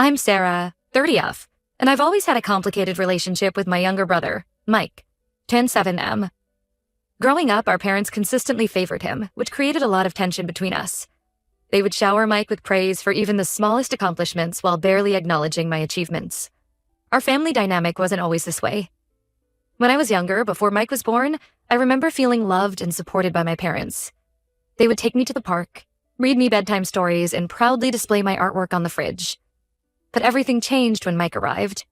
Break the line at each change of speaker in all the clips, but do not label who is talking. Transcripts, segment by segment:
I'm Sarah, 30F, and I've always had a complicated relationship with my younger brother, Mike, 107M. Growing up, our parents consistently favored him, which created a lot of tension between us. They would shower Mike with praise for even the smallest accomplishments while barely acknowledging my achievements. Our family dynamic wasn't always this way. When I was younger, before Mike was born, I remember feeling loved and supported by my parents. They would take me to the park, read me bedtime stories, and proudly display my artwork on the fridge. But everything changed when Mike arrived.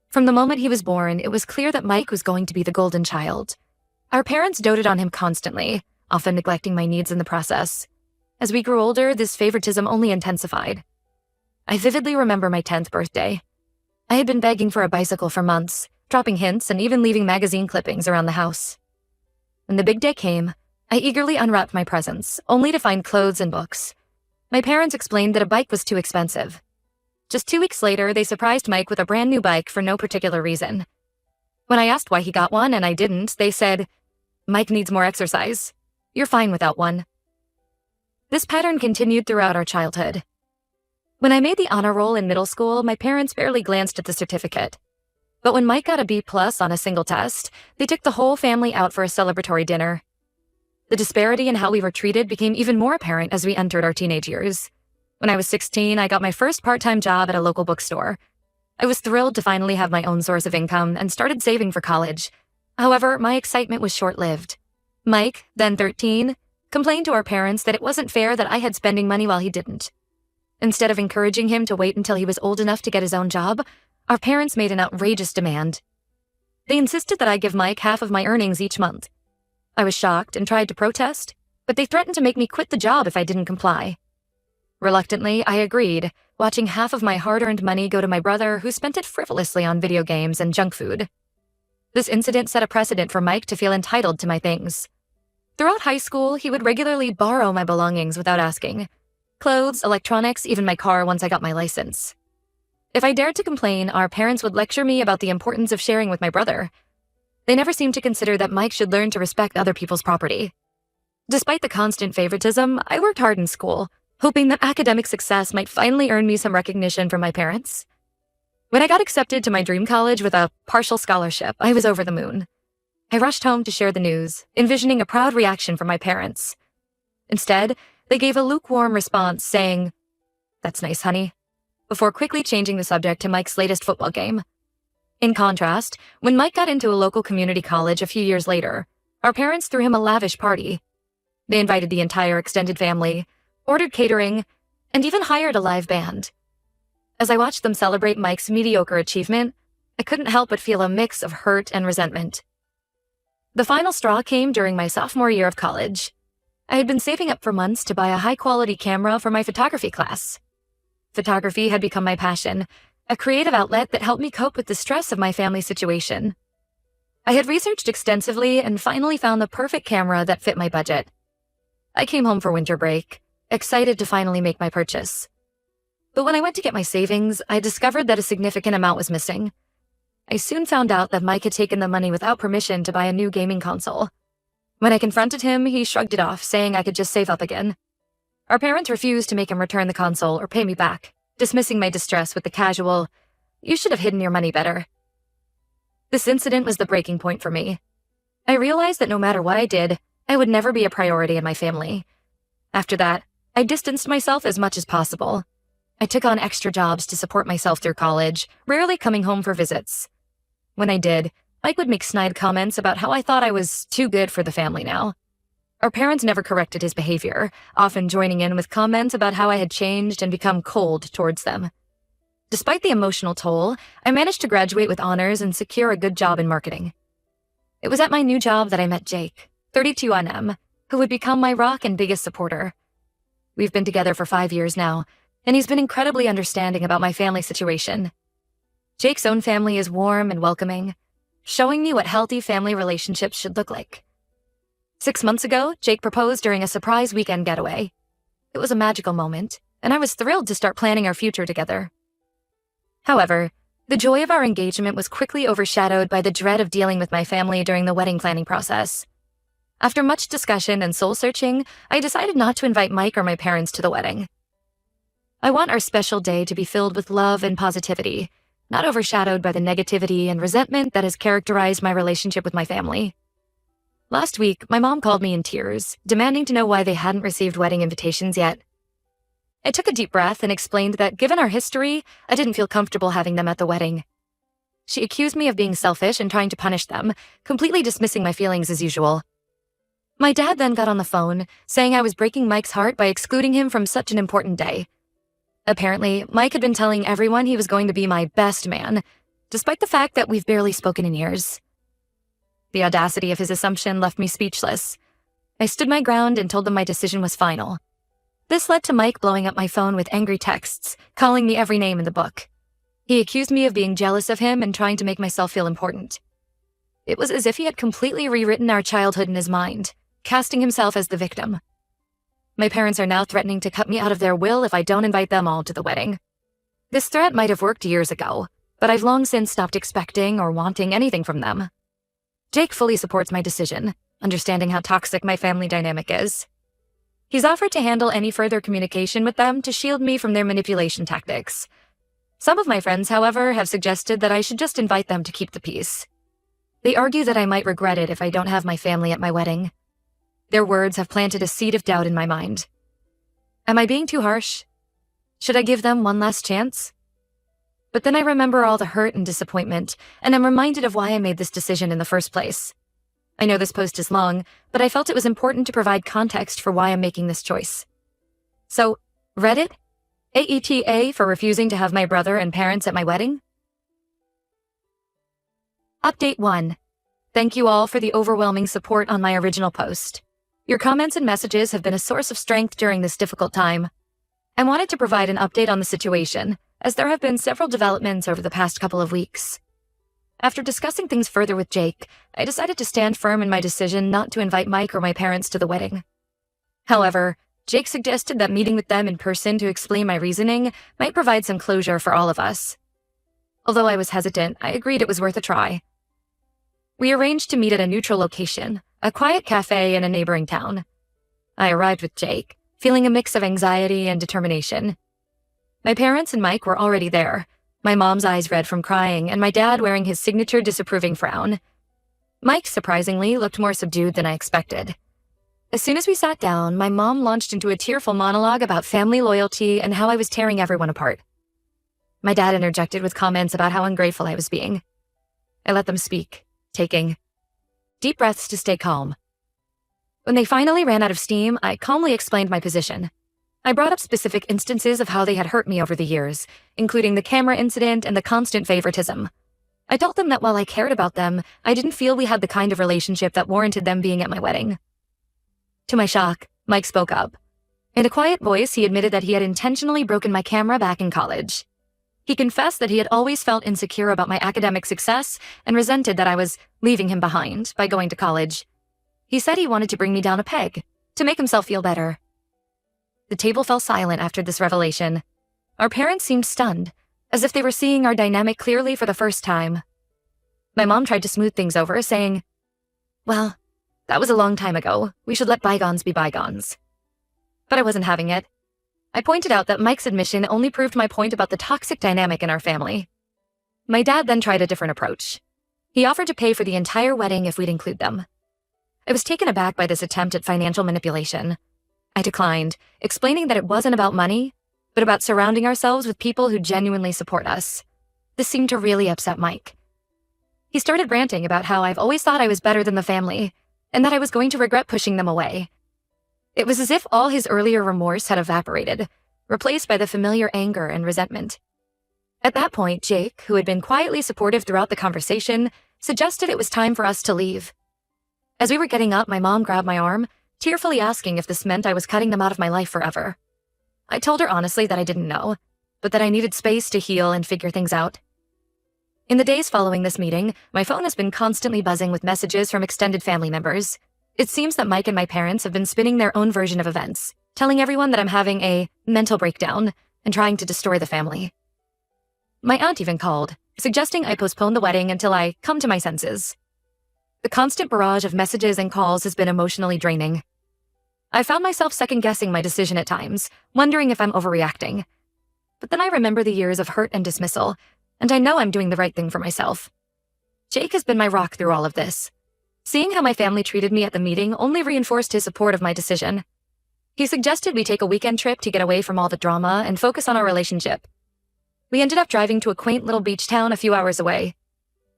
From the moment he was born, it was clear that Mike was going to be the golden child. Our parents doted on him constantly, often neglecting my needs in the process. As we grew older, this favoritism only intensified. I vividly remember my 10th birthday. I had been begging for a bicycle for months, dropping hints and even leaving magazine clippings around the house. When the big day came, I eagerly unwrapped my presents, only to find clothes and books. My parents explained that a bike was too expensive. Just 2 weeks later, they surprised Mike with a brand new bike for no particular reason. When I asked why he got one and I didn't, they said, "Mike needs more exercise. You're fine without one." This pattern continued throughout our childhood. When I made the honor roll in middle school, my parents barely glanced at the certificate. But when Mike got a B+ on a single test, they took the whole family out for a celebratory dinner. The disparity in how we were treated became even more apparent as we entered our teenage years. When I was 16, I got my first part-time job at a local bookstore. I was thrilled to finally have my own source of income and started saving for college. However, my excitement was short-lived. Mike, then 13, complained to our parents that it wasn't fair that I had spending money while he didn't. Instead of encouraging him to wait until he was old enough to get his own job, our parents made an outrageous demand. They insisted that I give Mike half of my earnings each month. I was shocked and tried to protest, but they threatened to make me quit the job if I didn't comply. Reluctantly, I agreed, watching half of my hard-earned money go to my brother, who spent it frivolously on video games and junk food. This incident set a precedent for Mike to feel entitled to my things. Throughout high school, he would regularly borrow my belongings without asking. Clothes, electronics, even my car once I got my license. If I dared to complain, our parents would lecture me about the importance of sharing with my brother. They never seemed to consider that Mike should learn to respect other people's property. Despite the constant favoritism, I worked hard in school, hoping that academic success might finally earn me some recognition from my parents. When I got accepted to my dream college with a partial scholarship, I was over the moon. I rushed home to share the news, envisioning a proud reaction from my parents. Instead, they gave a lukewarm response saying, "That's nice, honey," before quickly changing the subject to Mike's latest football game. In contrast, when Mike got into a local community college a few years later, our parents threw him a lavish party. They invited the entire extended family, ordered catering, and even hired a live band. As I watched them celebrate Mike's mediocre achievement, I couldn't help but feel a mix of hurt and resentment. The final straw came during my sophomore year of college. I had been saving up for months to buy a high-quality camera for my photography class. Photography had become my passion, a creative outlet that helped me cope with the stress of my family situation. I had researched extensively and finally found the perfect camera that fit my budget. I came home for winter break, excited to finally make my purchase. But when I went to get my savings, I discovered that a significant amount was missing. I soon found out that Mike had taken the money without permission to buy a new gaming console. When I confronted him, he shrugged it off, saying I could just save up again. Our parents refused to make him return the console or pay me back, dismissing my distress with the casual, "You should have hidden your money better." This incident was the breaking point for me. I realized that no matter what I did, I would never be a priority in my family. After that, I distanced myself as much as possible. I took on extra jobs to support myself through college, rarely coming home for visits. When I did, Mike would make snide comments about how I thought I was too good for the family now. Our parents never corrected his behavior, often joining in with comments about how I had changed and become cold towards them. Despite the emotional toll, I managed to graduate with honors and secure a good job in marketing. It was at my new job that I met Jake, 32NM, who would become my rock and biggest supporter. We've been together for 5 years now, and he's been incredibly understanding about my family situation. Jake's own family is warm and welcoming, showing me what healthy family relationships should look like. 6 months ago, Jake proposed during a surprise weekend getaway. It was a magical moment, and I was thrilled to start planning our future together. However, the joy of our engagement was quickly overshadowed by the dread of dealing with my family during the wedding planning process. After much discussion and soul-searching, I decided not to invite Mike or my parents to the wedding. I want our special day to be filled with love and positivity, not overshadowed by the negativity and resentment that has characterized my relationship with my family. Last week, my mom called me in tears, demanding to know why they hadn't received wedding invitations yet. I took a deep breath and explained that given our history, I didn't feel comfortable having them at the wedding. She accused me of being selfish and trying to punish them, completely dismissing my feelings as usual. My dad then got on the phone, saying I was breaking Mike's heart by excluding him from such an important day. Apparently, Mike had been telling everyone he was going to be my best man, despite the fact that we've barely spoken in years. The audacity of his assumption left me speechless. I stood my ground and told them my decision was final. This led to Mike blowing up my phone with angry texts, calling me every name in the book. He accused me of being jealous of him and trying to make myself feel important. It was as if he had completely rewritten our childhood in his mind, casting himself as the victim. My parents are now threatening to cut me out of their will if I don't invite them all to the wedding. This threat might have worked years ago, but I've long since stopped expecting or wanting anything from them. Jake fully supports my decision, understanding how toxic my family dynamic is. He's offered to handle any further communication with them to shield me from their manipulation tactics. Some of my friends, however, have suggested that I should just invite them to keep the peace. They argue that I might regret it if I don't have my family at my wedding. Their words have planted a seed of doubt in my mind. Am I being too harsh? Should I give them one last chance? But then I remember all the hurt and disappointment, and I'm reminded of why I made this decision in the first place. I know this post is long, but I felt it was important to provide context for why I'm making this choice. So, Reddit? AETA for refusing to have my brother and parents at my wedding? Update 1. Thank you all for the overwhelming support on my original post. Your comments and messages have been a source of strength during this difficult time. I wanted to provide an update on the situation, as there have been several developments over the past couple of weeks. After discussing things further with Jake, I decided to stand firm in my decision not to invite Mike or my parents to the wedding. However, Jake suggested that meeting with them in person to explain my reasoning might provide some closure for all of us. Although I was hesitant, I agreed it was worth a try. We arranged to meet at a neutral location, a quiet cafe in a neighboring town. I arrived with Jake, feeling a mix of anxiety and determination. My parents and Mike were already there, my mom's eyes red from crying and my dad wearing his signature disapproving frown. Mike, surprisingly, looked more subdued than I expected. As soon as we sat down, my mom launched into a tearful monologue about family loyalty and how I was tearing everyone apart. My dad interjected with comments about how ungrateful I was being. I let them speak, taking deep breaths to stay calm. When they finally ran out of steam, I calmly explained my position. I brought up specific instances of how they had hurt me over the years, including the camera incident and the constant favoritism. I told them that while I cared about them, I didn't feel we had the kind of relationship that warranted them being at my wedding. To my shock, Mike spoke up. In a quiet voice, he admitted that he had intentionally broken my camera back in college. He confessed that he had always felt insecure about my academic success and resented that I was leaving him behind by going to college. He said he wanted to bring me down a peg, to make himself feel better. The table fell silent after this revelation. Our parents seemed stunned, as if they were seeing our dynamic clearly for the first time. My mom tried to smooth things over, saying, "Well, that was a long time ago. We should let bygones be bygones." But I wasn't having it. I pointed out that Mike's admission only proved my point about the toxic dynamic in our family. My dad then tried a different approach. He offered to pay for the entire wedding if we'd include them. I was taken aback by this attempt at financial manipulation. I declined, explaining that it wasn't about money, but about surrounding ourselves with people who genuinely support us. This seemed to really upset Mike. He started ranting about how I've always thought I was better than the family, and that I was going to regret pushing them away. It was as if all his earlier remorse had evaporated, replaced by the familiar anger and resentment. At that point, Jake, who had been quietly supportive throughout the conversation, suggested it was time for us to leave. As we were getting up, my mom grabbed my arm, tearfully asking if this meant I was cutting them out of my life forever. I told her honestly that I didn't know, but that I needed space to heal and figure things out. In the days following this meeting, my phone has been constantly buzzing with messages from extended family members. It seems that Mike and my parents have been spinning their own version of events, telling everyone that I'm having a mental breakdown and trying to destroy the family. My aunt even called, suggesting I postpone the wedding until I come to my senses. The constant barrage of messages and calls has been emotionally draining. I found myself second-guessing my decision at times, wondering if I'm overreacting. but then I remember the years of hurt and dismissal, and I know I'm doing the right thing for myself. Jake has been my rock through all of this. Seeing how my family treated me at the meeting only reinforced his support of my decision. He suggested we take a weekend trip to get away from all the drama and focus on our relationship. We ended up driving to a quaint little beach town a few hours away.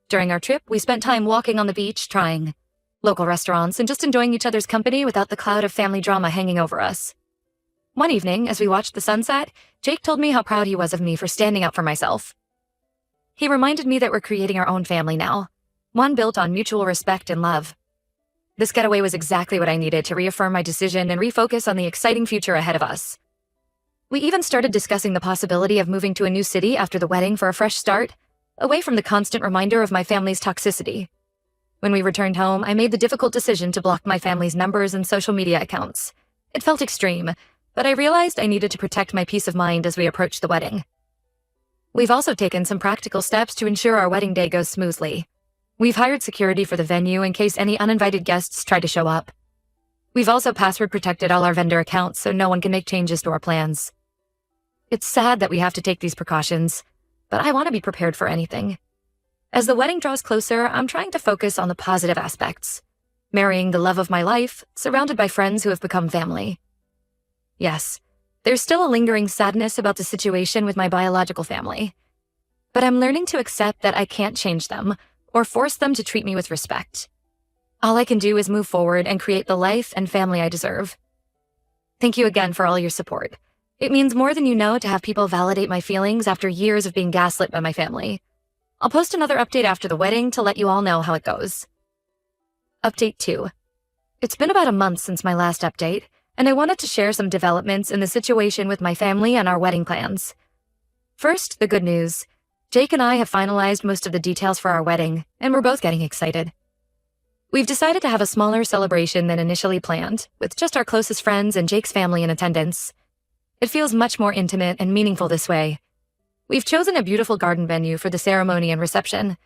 During our trip, we spent time walking on the beach, trying local restaurants, and just enjoying each other's company without the cloud of family drama hanging over us. One evening, as we watched the sunset, Jake told me how proud he was of me for standing up for myself. He reminded me that we're creating our own family now, one built on mutual respect and love. This getaway was exactly what I needed to reaffirm my decision and refocus on the exciting future ahead of us. We even started discussing the possibility of moving to a new city after the wedding for a fresh start, away from the constant reminder of my family's toxicity. When we returned home, I made the difficult decision to block my family's numbers and social media accounts. It felt extreme, but I realized I needed to protect my peace of mind as we approached the wedding. We've also taken some practical steps to ensure our wedding day goes smoothly. We've hired security for the venue in case any uninvited guests try to show up. We've also password protected all our vendor accounts so no one can make changes to our plans. It's sad that we have to take these precautions, but I want to be prepared for anything. As the wedding draws closer, I'm trying to focus on the positive aspects. Marrying the love of my life, surrounded by friends who have become family. Yes, there's still a lingering sadness about the situation with my biological family. But I'm learning to accept that I can't change them or force them to treat me with respect. All I can do is move forward and create the life and family I deserve. Thank you again for all your support. It means more than you know to have people validate my feelings after years of being gaslit by my family. I'll post another update after the wedding to let you all know how it goes. Update 2. It's been about a month since my last update, and I wanted to share some developments in the situation with my family and our wedding plans. First, the good news. Jake and I have finalized most of the details for our wedding, and we're both getting excited. We've decided to have a smaller celebration than initially planned, with just our closest friends and Jake's family in attendance. It feels much more intimate and meaningful this way. We've chosen a beautiful garden venue for the ceremony and reception.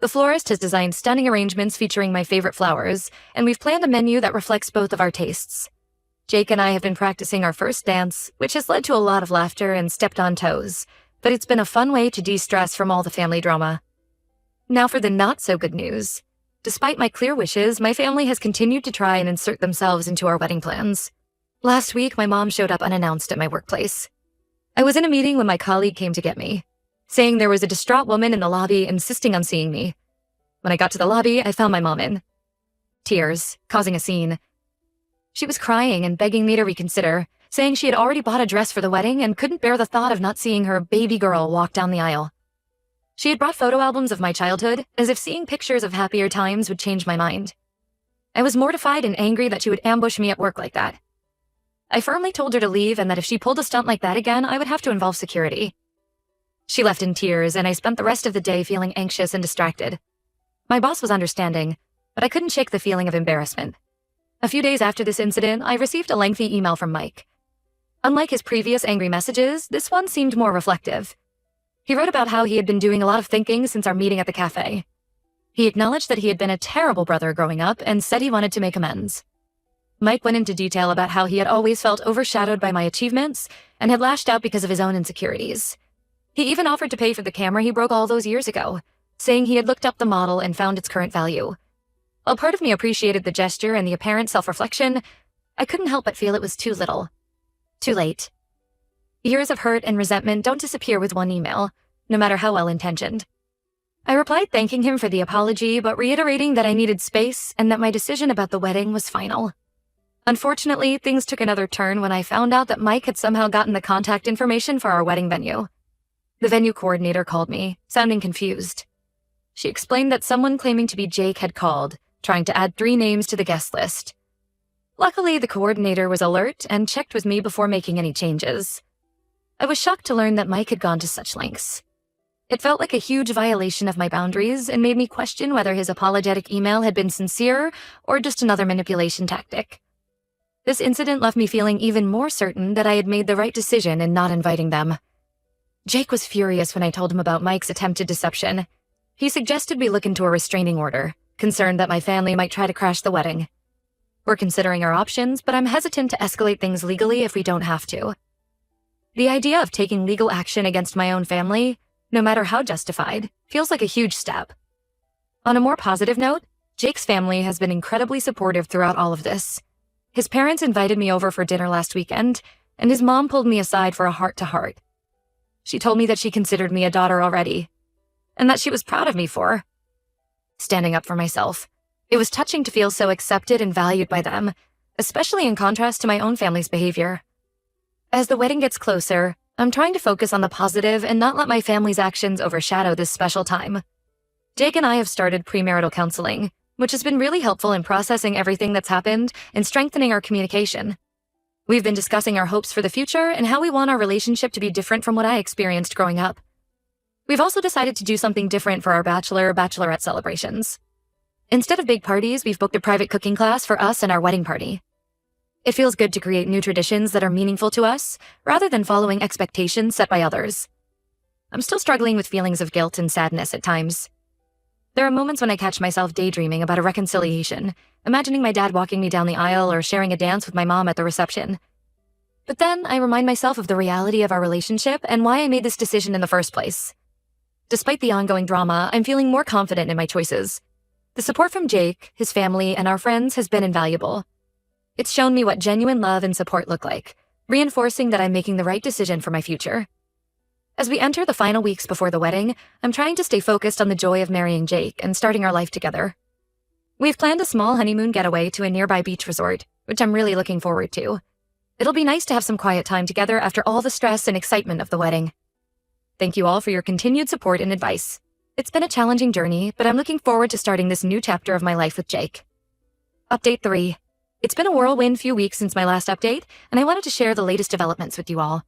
The florist has designed stunning arrangements featuring my favorite flowers, and we've planned a menu that reflects both of our tastes. Jake and I have been practicing our first dance, which has led to a lot of laughter and stepped on toes, but it's been a fun way to de-stress from all the family drama. Now for the not-so-good news. Despite my clear wishes, my family has continued to try and insert themselves into our wedding plans. Last week, my mom showed up unannounced at my workplace. I was in a meeting when my colleague came to get me, saying there was a distraught woman in the lobby insisting on seeing me. When I got to the lobby, I found my mom in tears, causing a scene. She was crying and begging me to reconsider, saying she had already bought a dress for the wedding and couldn't bear the thought of not seeing her baby girl walk down the aisle. She had brought photo albums of my childhood, as if seeing pictures of happier times would change my mind. I was mortified and angry that she would ambush me at work like that. I firmly told her to leave and that if she pulled a stunt like that again, I would have to involve security. She left in tears, and I spent the rest of the day feeling anxious and distracted. My boss was understanding, but I couldn't shake the feeling of embarrassment. A few days after this incident, I received a lengthy email from Mike. Unlike his previous angry messages, this one seemed more reflective. He wrote about how he had been doing a lot of thinking since our meeting at the cafe. He acknowledged that he had been a terrible brother growing up and said he wanted to make amends. Mike went into detail about how he had always felt overshadowed by my achievements and had lashed out because of his own insecurities. He even offered to pay for the camera he broke all those years ago, saying he had looked up the model and found its current value. While part of me appreciated the gesture and the apparent self-reflection, I couldn't help but feel it was too little. Too late. Years of hurt and resentment don't disappear with one email, no matter how well-intentioned. I replied thanking him for the apology, but reiterating that I needed space and that my decision about the wedding was final. Unfortunately, things took another turn when I found out that Mike had somehow gotten the contact information for our wedding venue. The venue coordinator called me, sounding confused. She explained that someone claiming to be Jake had called, trying to add 3 names to the guest list. Luckily, the coordinator was alert and checked with me before making any changes. I was shocked to learn that Mike had gone to such lengths. It felt like a huge violation of my boundaries and made me question whether his apologetic email had been sincere or just another manipulation tactic. This incident left me feeling even more certain that I had made the right decision in not inviting them. Jake was furious when I told him about Mike's attempted deception. He suggested we look into a restraining order, concerned that my family might try to crash the wedding. We're considering our options, but I'm hesitant to escalate things legally if we don't have to. The idea of taking legal action against my own family, no matter how justified, feels like a huge step. On a more positive note, Jake's family has been incredibly supportive throughout all of this. His parents invited me over for dinner last weekend, and his mom pulled me aside for a heart-to-heart. She told me that she considered me a daughter already, and that she was proud of me for standing up for myself. It was touching to feel so accepted and valued by them, especially in contrast to my own family's behavior. As the wedding gets closer, I'm trying to focus on the positive and not let my family's actions overshadow this special time. Jake and I have started premarital counseling, which has been really helpful in processing everything that's happened and strengthening our communication. We've been discussing our hopes for the future and how we want our relationship to be different from what I experienced growing up. We've also decided to do something different for our bachelorette celebrations. Instead of big parties, we've booked a private cooking class for us and our wedding party. It feels good to create new traditions that are meaningful to us, rather than following expectations set by others. I'm still struggling with feelings of guilt and sadness at times. There are moments when I catch myself daydreaming about a reconciliation, imagining my dad walking me down the aisle or sharing a dance with my mom at the reception. But then I remind myself of the reality of our relationship and why I made this decision in the first place. Despite the ongoing drama, I'm feeling more confident in my choices. The support from Jake, his family, and our friends has been invaluable. It's shown me what genuine love and support look like, reinforcing that I'm making the right decision for my future. As we enter the final weeks before the wedding, I'm trying to stay focused on the joy of marrying Jake and starting our life together. We've planned a small honeymoon getaway to a nearby beach resort, which I'm really looking forward to. It'll be nice to have some quiet time together after all the stress and excitement of the wedding. Thank you all for your continued support and advice. It's been a challenging journey, but I'm looking forward to starting this new chapter of my life with Jake. Update 3. It's been a whirlwind few weeks since my last update, and I wanted to share the latest developments with you all.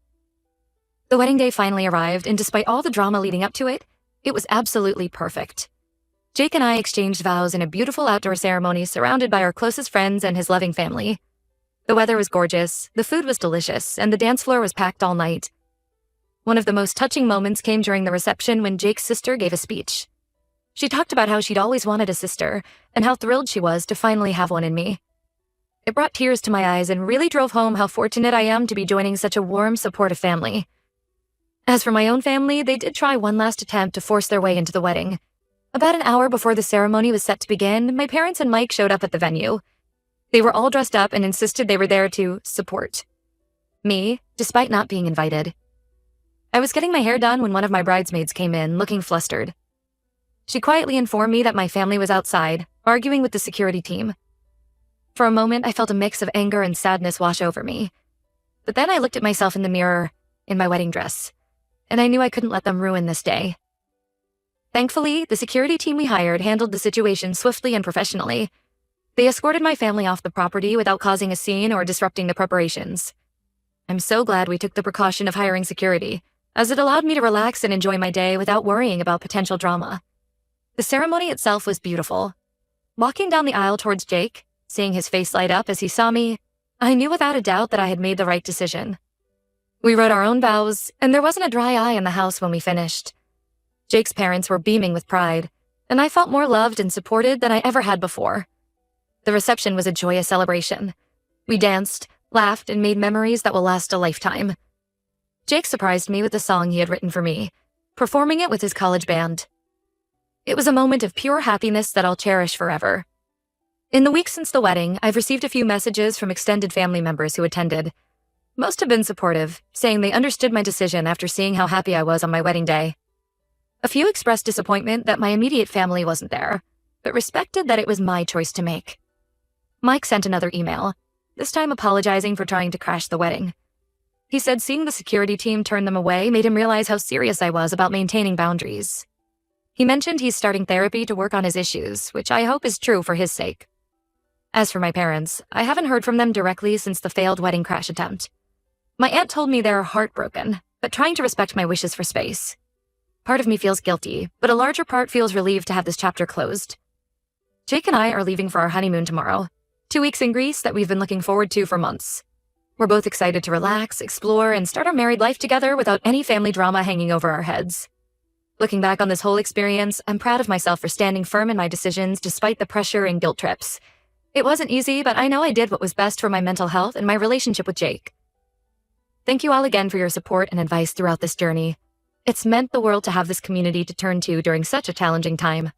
The wedding day finally arrived, and despite all the drama leading up to it, it was absolutely perfect. Jake and I exchanged vows in a beautiful outdoor ceremony surrounded by our closest friends and his loving family. The weather was gorgeous, the food was delicious, and the dance floor was packed all night. One of the most touching moments came during the reception when Jake's sister gave a speech. She talked about how she'd always wanted a sister, and how thrilled she was to finally have one in me. It brought tears to my eyes and really drove home how fortunate I am to be joining such a warm, supportive family. As for my own family, they did try one last attempt to force their way into the wedding. About an hour before the ceremony was set to begin, my parents and Mike showed up at the venue. They were all dressed up and insisted they were there to support me, despite not being invited. I was getting my hair done when one of my bridesmaids came in, looking flustered. She quietly informed me that my family was outside, arguing with the security team. For a moment, I felt a mix of anger and sadness wash over me. But then I looked at myself in the mirror, in my wedding dress, and I knew I couldn't let them ruin this day. Thankfully, the security team we hired handled the situation swiftly and professionally. They escorted my family off the property without causing a scene or disrupting the preparations. I'm so glad we took the precaution of hiring security, as it allowed me to relax and enjoy my day without worrying about potential drama. The ceremony itself was beautiful. Walking down the aisle towards Jake, seeing his face light up as he saw me, I knew without a doubt that I had made the right decision. We wrote our own vows, and there wasn't a dry eye in the house when we finished. Jake's parents were beaming with pride, and I felt more loved and supported than I ever had before. The reception was a joyous celebration. We danced, laughed, and made memories that will last a lifetime. Jake surprised me with a song he had written for me, performing it with his college band. It was a moment of pure happiness that I'll cherish forever. In the weeks since the wedding, I've received a few messages from extended family members who attended. Most have been supportive, saying they understood my decision after seeing how happy I was on my wedding day. A few expressed disappointment that my immediate family wasn't there, but respected that it was my choice to make. Mike sent another email, this time apologizing for trying to crash the wedding. He said seeing the security team turn them away made him realize how serious I was about maintaining boundaries. He mentioned he's starting therapy to work on his issues, which I hope is true for his sake. As for my parents, I haven't heard from them directly since the failed wedding crash attempt. My aunt told me they're heartbroken, but trying to respect my wishes for space. Part of me feels guilty, but a larger part feels relieved to have this chapter closed. Jake and I are leaving for our honeymoon tomorrow, 2 weeks in Greece that we've been looking forward to for months. We're both excited to relax, explore, and start our married life together without any family drama hanging over our heads. Looking back on this whole experience, I'm proud of myself for standing firm in my decisions despite the pressure and guilt trips. It wasn't easy, but I know I did what was best for my mental health and my relationship with Jake. Thank you all again for your support and advice throughout this journey. It's meant the world to have this community to turn to during such a challenging time.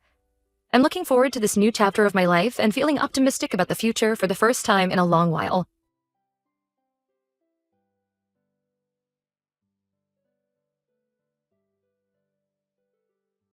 I'm looking forward to this new chapter of my life and feeling optimistic about the future for the first time in a long while.